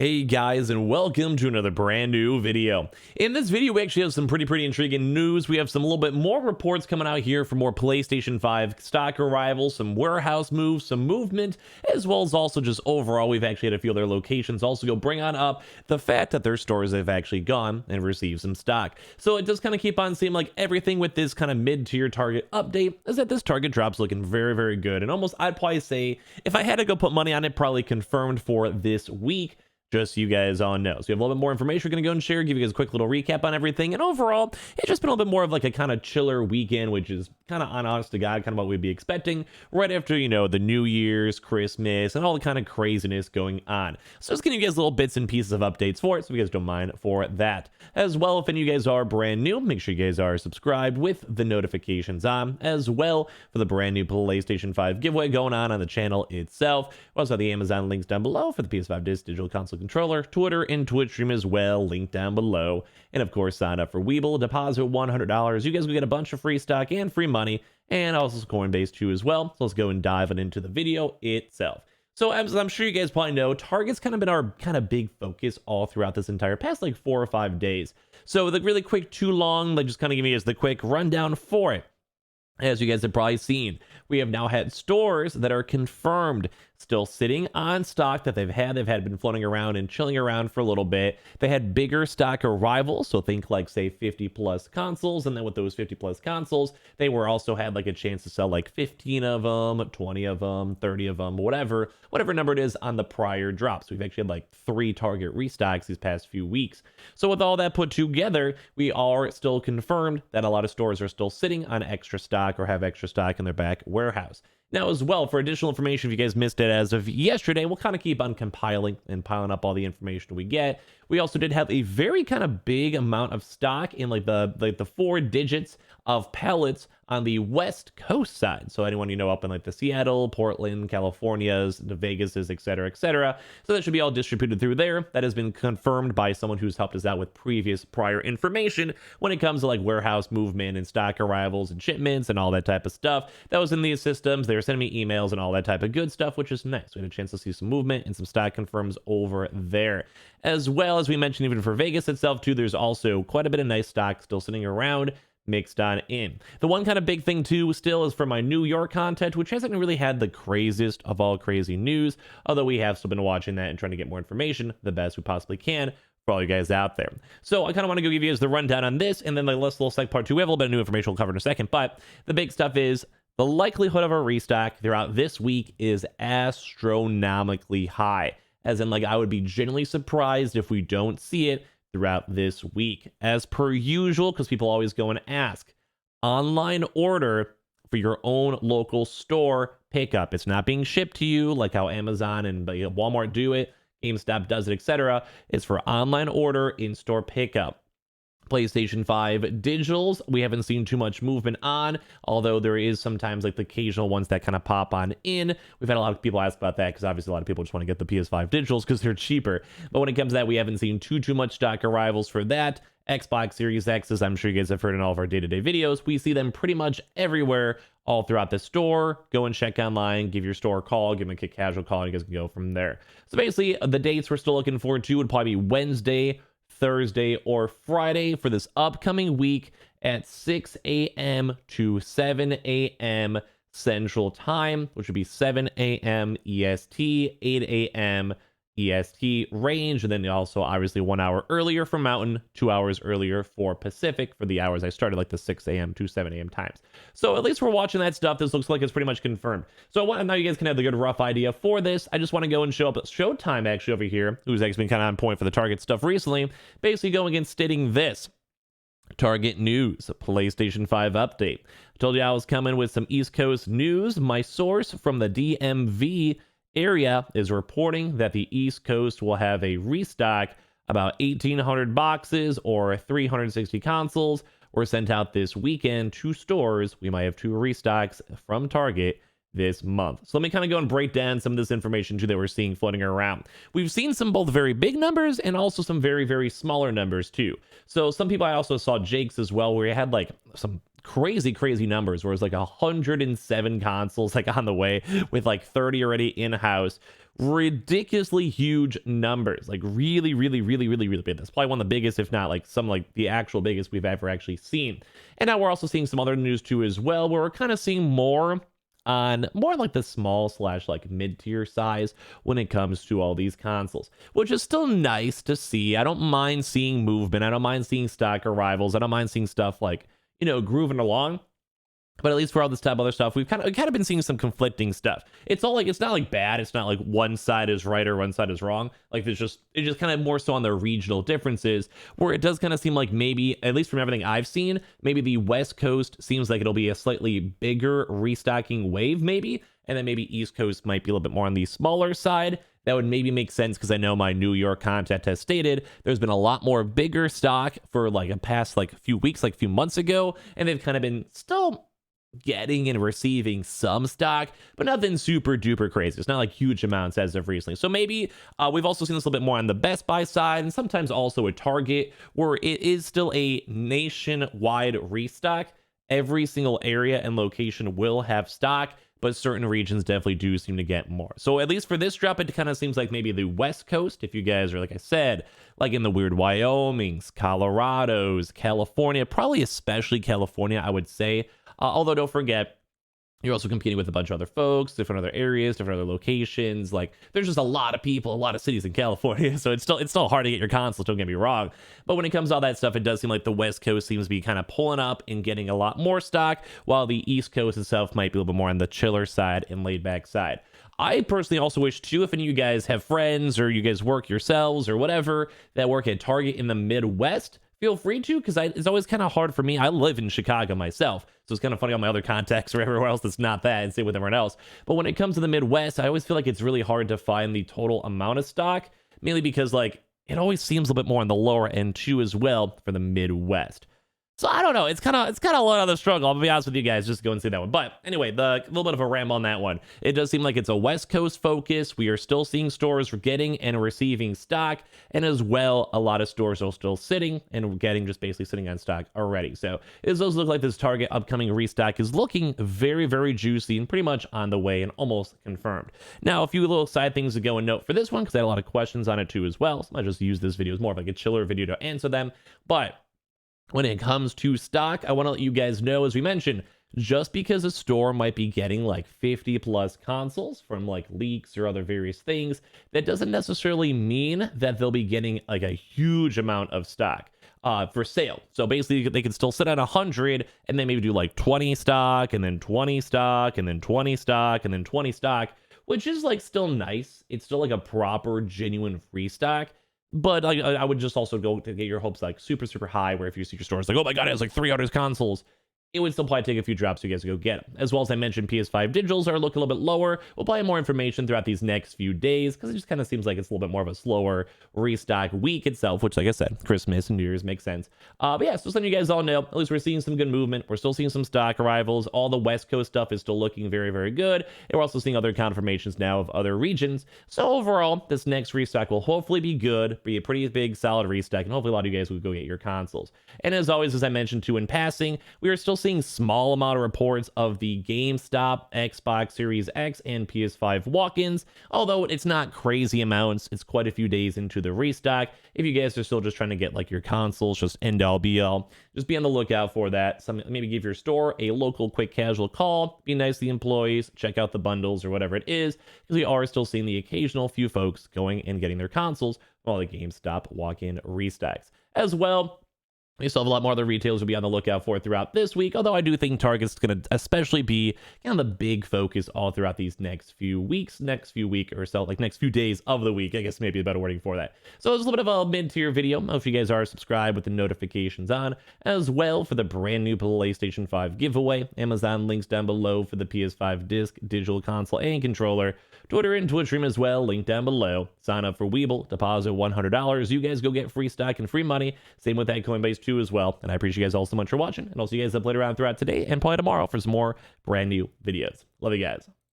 Hey guys, and welcome to another brand new video. In this video, we actually have some pretty intriguing news. We have some little bit more reports coming out here for more PlayStation 5 stock arrivals, some warehouse moves, some movement, as well as also just overall, we've actually had a few other locations also go bring on up the fact that their stores have actually gone and received some stock. So it does kind of keep on seeming like everything with this kind of mid-tier Target update is that this Target drop's looking very good. And almost, I'd probably say, if I had to go put money on it, probably confirmed for this week. Just so you guys all know. So we have a little bit more information we're going to go and share, give you guys a quick little recap on everything. And overall, it's just been a little bit more of like a kind of chiller weekend, which is kind of honest to God, kind of what we'd be expecting right after, you know, the New Year's, Christmas, and all the kind of craziness going on. So just giving you guys little bits and pieces of updates for it, so if you guys don't mind for that. As well, if any of you guys are brand new, make sure you guys are subscribed with the notifications on, as well for the brand new PlayStation 5 giveaway going on the channel itself. We also have the Amazon links down below for the PS5 Digital Console Controller, Twitter, and Twitch stream as well, linked down below. And of course, sign up for Weeble, deposit $100. You guys will get a bunch of free stock and free money, and also Coinbase too as well. So let's go and dive into the video itself. So as I'm sure you guys probably know, Target's kind of been our kind of big focus all throughout this entire past like 4 or 5 days. So the really quick, too long, like just kind of give me as the quick rundown for it. As you guys have probably seen, we have now had stores that are confirmed still sitting on stock that they've had been floating around and chilling around for a little bit. They had bigger stock arrivals, so think like say 50 plus consoles, and then with those 50 plus consoles, they were also had like a chance to sell like 15 of them, 20 of them, 30 of them, whatever number it is on the prior drops. We've actually had like 3 Target restocks these past few weeks. So with all that put together, we are still confirmed that a lot of stores are still sitting on extra stock or have extra stock in their back warehouse. Now, as well, for additional information, if you guys missed it as of yesterday, we'll kind of keep on compiling and piling up all the information we get. We also did have a very kind of big amount of stock in like the 4 digits of pellets on the West Coast side. So anyone you know up in like the Seattle, Portland, Californias, the Vegases, etc. So that should be all distributed through there. That has been confirmed by someone who's helped us out with prior information when it comes to like warehouse movement and stock arrivals and shipments and all that type of stuff. That was in these systems. They were sending me emails and all that type of good stuff, which is nice. We had a chance to see some movement and some stock confirms over there. As well as we mentioned, even for Vegas itself too, there's also quite a bit of nice stock still sitting around mixed on in. The one kind of big thing too still is for my New York content, which hasn't really had the craziest of all crazy news, although we have still been watching that and trying to get more information the best we possibly can for all you guys out there. So I kind of want to go give you guys the rundown on this, and then the last little sec part 2, we have a little bit of new information we'll cover in a second, but the big stuff is the likelihood of a restock throughout this week is astronomically high, as in like I would be genuinely surprised if we don't see it throughout this week. As per usual, because people always go and ask, online order for your own local store pickup. It's not being shipped to you like how Amazon and Walmart do it, GameStop does it, etc. It's for online order, in-store pickup. PlayStation 5 digitals, we haven't seen too much movement on, although there is sometimes like the occasional ones that kind of pop on in. We've had a lot of people ask about that because obviously a lot of people just want to get the PS5 digitals because they're cheaper. But when it comes to that, we haven't seen too much stock arrivals for that. Xbox Series X's, I'm sure you guys have heard in all of our day-to-day videos, we see them pretty much everywhere all throughout the store. Go and check online, give your store a call, give them a casual call, and you guys can go from there. So basically, the dates we're still looking forward to would probably be Wednesday, Thursday, or Friday for this upcoming week at 6 a.m. to 7 a.m. Central Time, which would be 7 a.m. EST, 8 a.m. EST range, and then also obviously 1 hour earlier for Mountain, 2 hours earlier for Pacific for the hours I started, like the 6 a.m. to 7 a.m. times. So at least we're watching that stuff. This looks like it's pretty much confirmed. So now you guys can have the good rough idea for this. I just want to go and show up at Showtime actually over here, who's actually been kind of on point for the Target stuff recently, basically going and stating this. Target news, PlayStation 5 update. I told you I was coming with some East Coast news. My source from the DMV area is reporting that the East Coast will have a restock. About 1,800 boxes or 360 consoles were sent out this weekend to stores. We might have 2 restocks from Target this month. So let me kind of go and break down some of this information too that we're seeing floating around. We've seen some both very big numbers and also some very smaller numbers too. So some people, I also saw Jake's as well, where he had like some crazy numbers where it's like 107 consoles like on the way with like 30 already in-house. ridiculously huge numbers, like really, really, really, really, really big. That's probably one of the biggest, if not like some like the actual biggest we've ever actually seen. And now we're also seeing some other news too as well, where we're kind of seeing more on more like the small slash like mid-tier size when it comes to all these consoles, which is still nice to see. I don't mind seeing movement. I don't mind seeing stock arrivals. I don't mind seeing stuff like, you know, grooving along. But at least for all this type of other stuff, we've kind of been seeing some conflicting stuff. It's all like, it's not like bad. It's not like one side is right or one side is wrong. Like it's just kind of more so on the regional differences, where it does kind of seem like maybe, at least from everything I've seen, maybe the West Coast seems like it'll be a slightly bigger restocking wave maybe. And then maybe East Coast might be a little bit more on the smaller side. That would maybe make sense because I know my New York contact has stated there's been a lot more bigger stock for like a past like few weeks, like a few months ago. And they've kind of been still getting and receiving some stock, but nothing super duper crazy. It's not like huge amounts as of recently. So maybe we've also seen this a little bit more on the Best Buy side and sometimes also a Target, where it is still a nationwide restock. Every single area and location will have stock, but certain regions definitely do seem to get more. So at least for this drop, it kind of seems like maybe the West Coast, if you guys are, like I said, like in the weird Wyomings, Colorados, California, probably especially California, I would say. Although don't forget, you're also competing with a bunch of other folks, different other areas, different other locations. Like there's just a lot of people, a lot of cities in California. So it's still hard to get your consoles, don't get me wrong. But when it comes to all that stuff, it does seem like the West Coast seems to be kind of pulling up and getting a lot more stock, while the East Coast itself might be a little bit more on the chiller side and laid back side. I personally also wish too, if any of you guys have friends or you guys work yourselves or whatever that work at Target in the Midwest, feel free to, because it's always kind of hard for me. I live in Chicago myself, so it's kind of funny on my other contacts or everywhere else that's not that, and same with everyone else. But when it comes to the Midwest, I always feel like it's really hard to find the total amount of stock, mainly because like it always seems a little bit more on the lower end too as well for the Midwest. So I don't know. It's kind of a lot of the struggle. I'll be honest with you guys. Just go and see that one. But anyway, the little bit of a ramble on that one. It does seem like it's a West Coast focus. We are still seeing stores getting and receiving stock, and as well, a lot of stores are still sitting and getting just basically sitting on stock already. So it does look like this Target upcoming restock is looking very, very juicy and pretty much on the way and almost confirmed. Now, a few little side things to go and note for this one, because I had a lot of questions on it too as well. So I just use this video as more of like a chiller video to answer them. But when it comes to stock, I want to let you guys know, as we mentioned, just because a store might be getting like 50 plus consoles from like leaks or other various things, that doesn't necessarily mean that they'll be getting like a huge amount of stock for sale. So basically they can still sit at 100 and then maybe do like 20 stock and then 20 stock and then 20 stock and then 20 stock, which is like still nice. It's still like a proper genuine free stock. But like, I would just also go to get your hopes like super, super high, where if you see your store, it's like, oh my God, it has like 300 consoles. It would still probably take a few drops for you guys to go get them. As well as I mentioned, PS5 Digitals are looking a little bit lower. We'll probably have more information throughout these next few days, because it just kind of seems like it's a little bit more of a slower restock week itself, which, like I said, Christmas and New Year's makes sense. But yeah, so letting you guys all know, at least we're seeing some good movement. We're still seeing some stock arrivals. All the West Coast stuff is still looking very, very good. And we're also seeing other confirmations now of other regions. So overall, this next restock will hopefully be good, be a pretty big, solid restock, and hopefully a lot of you guys will go get your consoles. And as always, as I mentioned too in passing, we are still seeing small amount of reports of the GameStop, Xbox Series X, and PS5 walk-ins, although it's not crazy amounts. It's quite a few days into the restock. If you guys are still just trying to get like your consoles, just end all be all, just be on the lookout for that. Maybe give your store a local quick casual call, be nice to the employees, check out the bundles or whatever it is, because we are still seeing the occasional few folks going and getting their consoles while the GameStop walk-in restocks. As well, we still have a lot more other retailers to be on the lookout for throughout this week, although I do think Target's going to especially be kind of the big focus all throughout these next few weeks, next few days of the week, I guess maybe a better wording for that. So it's a little bit of a mid-tier video. I hope you guys are subscribed with the notifications on, as well for the brand new PlayStation 5 giveaway. Amazon links down below for the PS5 disc, digital console, and controller. Twitter and Twitch stream as well, link down below. Sign up for Weeble, deposit $100. You guys go get free stock and free money. Same with that Coinbase too as well. And I appreciate you guys all so much for watching. And I'll see you guys up later on throughout today and probably tomorrow for some more brand new videos. Love you guys.